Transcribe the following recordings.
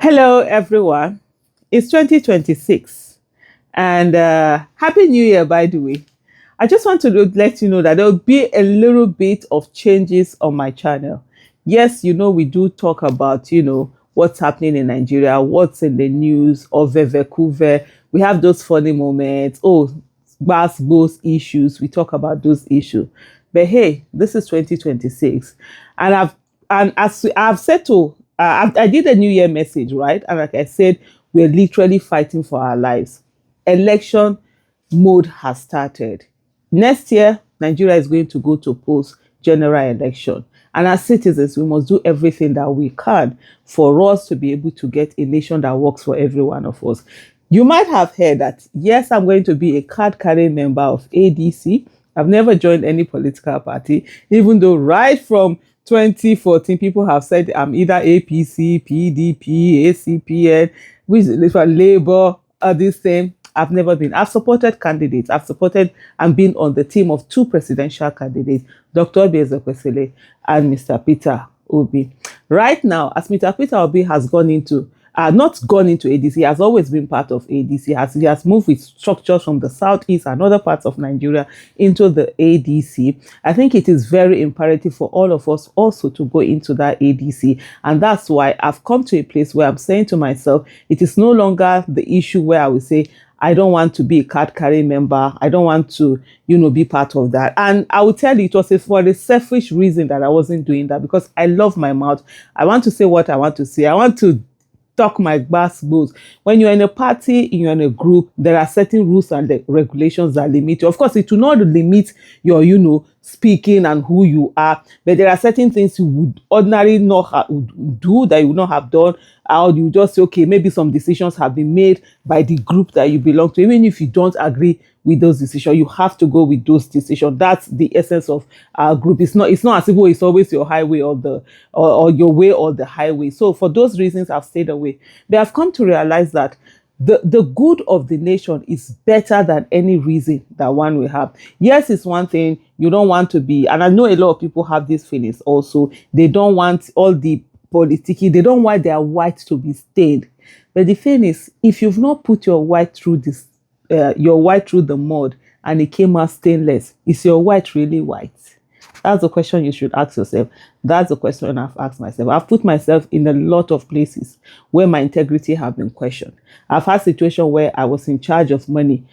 Hello, everyone. It's 2026 and Happy New Year, by the way. I just want to let you know that there will be a little bit of changes on my channel. Yes, we do talk about, what's happening in Nigeria, what's in the news, or Vevekuve. We have those funny moments. Oh, those issues. We talk about those issues. But hey, this is 2026. And as I've said I did a New Year message, right? And like I said, we're literally fighting for our lives. Election mode has started. Next year, Nigeria is going to go to post general election. And as citizens, we must do everything that we can for us to be able to get a nation that works for every one of us. You might have heard that, yes, I'm going to be a card carrying member of ADC. I've never joined any political party, even though right from 2014, people have said I'm either APC, PDP, ACPN, which is for Labour, this thing. I've never been. I've supported candidates. I've supported and been on the team of two presidential candidates, Dr. Obi and Mr. Peter Obi. Right now, as Mr. Peter Obi has not gone into ADC, he has always been part of ADC. He has moved with structures from the southeast and other parts of Nigeria into the ADC. I think it is very imperative for all of us also to go into that ADC. And that's why I've come to a place where I'm saying to myself, it is no longer the issue where I will say, I don't want to be a card carrying member. I don't want to, be part of that. And I will tell you, it was for a selfish reason that I wasn't doing that, because I love my mouth. I want to say what I want to say. I want to talk my goals. When you're in a party, you're in a group, there are certain rules and regulations that limit you. Of course, it will not limit your, speaking and who you are, but there are certain things you would ordinarily not do that you would not have done. Or you just say, okay, maybe some decisions have been made by the group that you belong to. Even if you don't agree with those decisions, you have to go with those decisions. That's the essence of our group. It's not as if it's always your highway or your way or the highway. So for those reasons, I've stayed away. But I've come to realize that the good of the nation is better than any reason that one will have. Yes, it's one thing you don't want to be, and I know a lot of people have these feelings also. They don't want all the politicking. They don't want their white to be stained. But the thing is, if you've not put your white through the mud and it came out stainless, is your white really white? That's the question you should ask yourself. That's the question I've asked myself. I've put myself in a lot of places where my integrity have been questioned. I've had situations where I was in charge of money,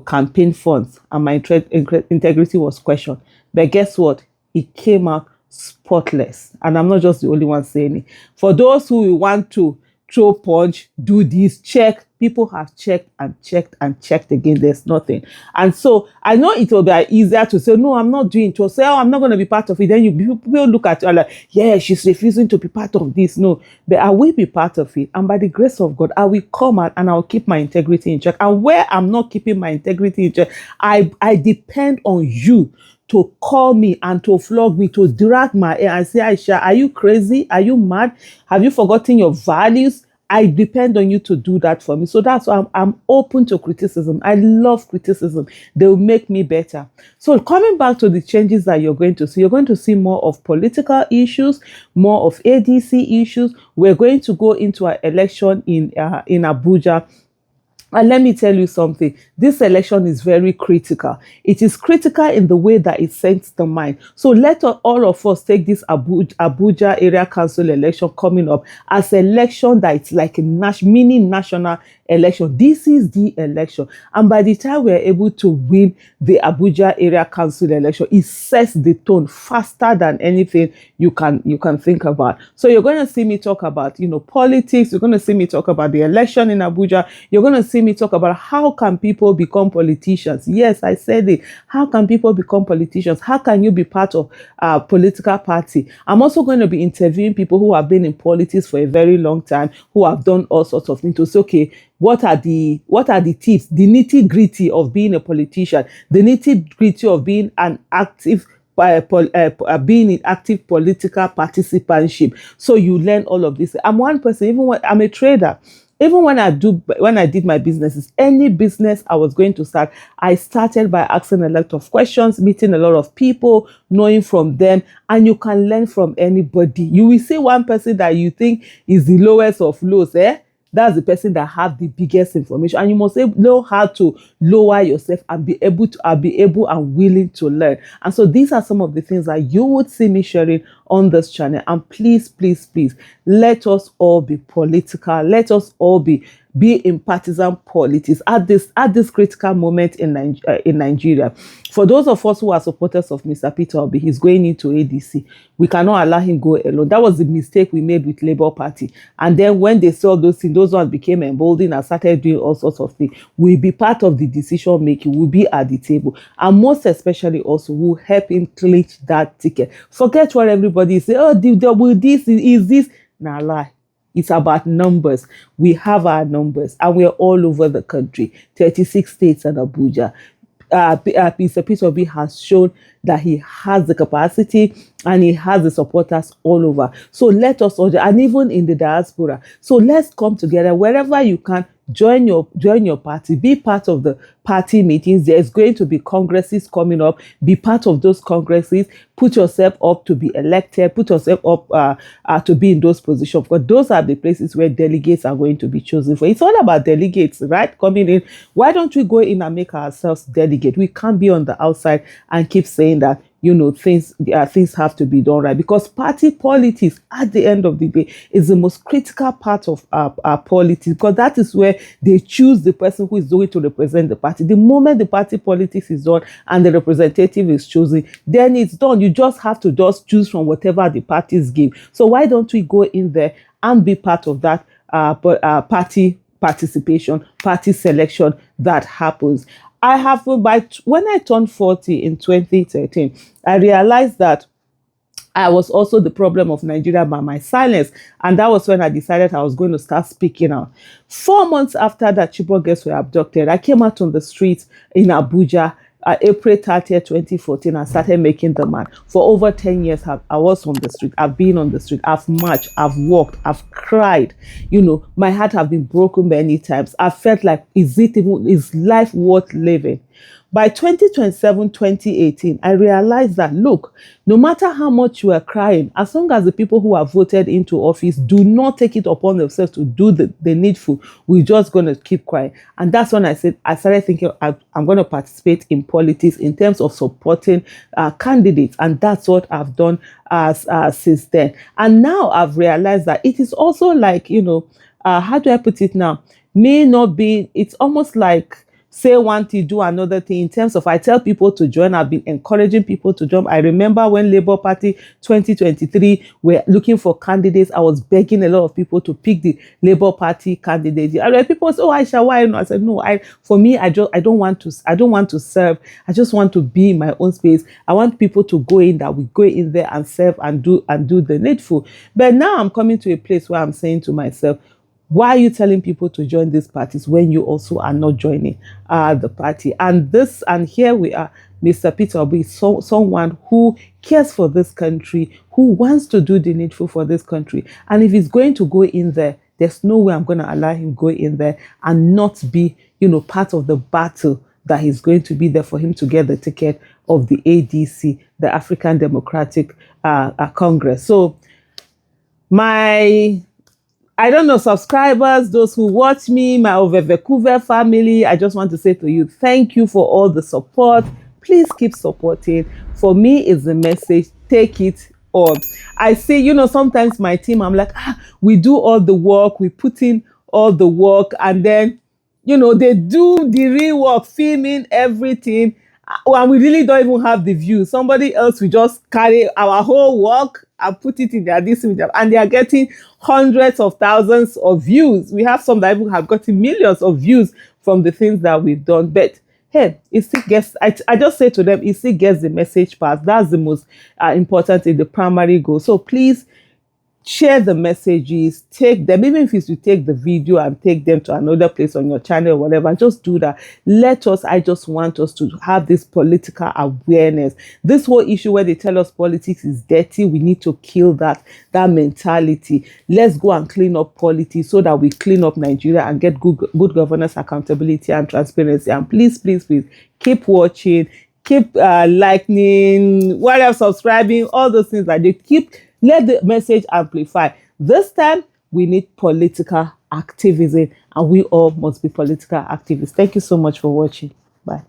campaign funds, and my integrity was questioned. But guess what? It came out spotless. And I'm not just the only one saying it. For those who want to throw punch, do this, check. People have checked and checked and checked again. There's nothing. And so I know it will be easier to say, no, I'm not doing it. To say, oh, I'm not going to be part of it. Then people look at you like, yeah, she's refusing to be part of this. No, but I will be part of it. And by the grace of God, I will come out and I'll keep my integrity in check. And where I'm not keeping my integrity in check, I depend on you to call me and to flog me, to drag my hair and say, Aisha, are you crazy? Are you mad? Have you forgotten your values? I depend on you to do that for me. So that's why I'm open to criticism. I love criticism. They will make me better. So coming back to the changes that you're going to see more of political issues, more of ADC issues. We're going to go into an election in Abuja. And let me tell you something, this election is very critical. It is critical in the way that it sends the mind. So let all of us take this Abuja area council election coming up as an election that it's like a mini national election. This is the election. And by the time we're able to win the Abuja area council election, it sets the tone faster than anything you can think about. So you're going to see me talk about, politics. You're going to see me talk about the election in Abuja. You're going to see me talk about how can people become politicians. Yes, I said it. How can people become politicians? How can you be part of a political party? I'm also going to be interviewing people who have been in politics for a very long time, who have done all sorts of things to say, okay, what are the tips, the nitty-gritty of being a politician, the nitty-gritty of being an active being in active political participantship. So you learn all of this. I'm one person, even when I'm a trader. Even when I did my businesses, any business I was going to start, I started by asking a lot of questions, meeting a lot of people, knowing from them, and you can learn from anybody. You will see one person that you think is the lowest of lows, eh? That's the person that have the biggest information, and you must know how to lower yourself and be able and willing to learn. And so these are some of the things that you would see me sharing on this channel. And please, please, please, let us all be political. Let us all be in partisan politics at this critical moment in Nigeria. For those of us who are supporters of Mr. Peter Obi, he's going into ADC. We cannot allow him go alone. That was the mistake we made with Labour Party. And then when they saw those things, those ones became emboldened and started doing all sorts of things. We'll be part of the decision making. We'll be at the table. And most especially also, we'll help him clinch that ticket. Forget what everybody say. Oh, this is this. Nah, lie. It's about numbers. We have our numbers, and we're all over the country, 36 states and Abuja. Mr. Peter Obi has shown that he has the capacity and he has the supporters all over. So let us all, and even in the diaspora. So let's come together wherever you can. Join your party. Be part of the party meetings. There's going to be congresses coming up. Be part of those congresses. Put yourself up to be elected. Put yourself up to be in those positions, because those are the places where delegates are going to be chosen for. It's all about delegates, right? Coming in. Why don't we go in and make ourselves delegate? We can't be on the outside and keep saying that, things have to be done right, because party politics at the end of the day is the most critical part of our politics, because that is where they choose the person who is going to represent the party. The moment the party politics is done and the representative is chosen, then it's done. You just have to choose from whatever the parties give. So why don't we go in there and be part of that party participation, party selection that happens? When I turned 40 in 2013, I realized that I was also the problem of Nigeria by my silence. And that was when I decided I was going to start speaking out. 4 months after that Chibok girls were abducted, I came out on the streets in Abuja, April 30th, 2014, I started making the march. For over 10 years, I was on the street. I've been on the street. I've marched. I've walked. I've cried. My heart have been broken many times. I felt like, is life worth living? By 2027, 2018, I realized that, look, no matter how much you are crying, as long as the people who are voted into office do not take it upon themselves to do the needful, we're just going to keep quiet. And that's when I started thinking, I'm going to participate in politics in terms of supporting candidates. And that's what I've done since then. And now I've realized that it is also like, how do I put it now? It's almost like, say one thing, do another thing. In terms of, I tell people to join. I've been encouraging people to join. I remember when Labour Party 2023 were looking for candidates, I was begging a lot of people to pick the Labour Party candidates. And people say, "Oh, Aisha, why not?" I said, "No, for me, I don't want to serve. I just want to be in my own space. I want people to go in, that we go in there and serve and do the needful." But now I'm coming to a place where I'm saying to myself, why are you telling people to join these parties when you also are not joining the party? And here we are. Mr. Peter Obi is someone who cares for this country, who wants to do the needful for this country. And if he's going to go in there, there's no way I'm going to allow him go in there and not be, part of the battle that he's going to be there for him to get the ticket of the ADC, the African Democratic Congress. So I don't know, subscribers, those who watch me, my Ovevekuve family, I just want to say to you, thank you for all the support. Please keep supporting. For me, it's the message. Take it on. I say, sometimes my team, I'm like, we do all the work, we put in all the work, and then, they do the real work, filming everything, and we really don't even have the views. Somebody else will just carry our whole work and put it in their media, and they are getting hundreds of thousands of views. We have some that even have gotten millions of views from the things that we've done. But hey, it still gets, I just say to them, it still gets the message passed. That's the most important thing, the primary goal. So please share the messages, take them, even if it's to take the video and take them to another place on your channel or whatever, just do that. I just want us to have this political awareness. This whole issue where they tell us politics is dirty, we need to kill that mentality. Let's go and clean up politics so that we clean up Nigeria and get good governance, accountability and transparency. And please, please, please keep watching, keep liking, whatever, subscribing, all those things that they keep. Let the message amplify. This time, we need political activism, and we all must be political activists. Thank you so much for watching. Bye.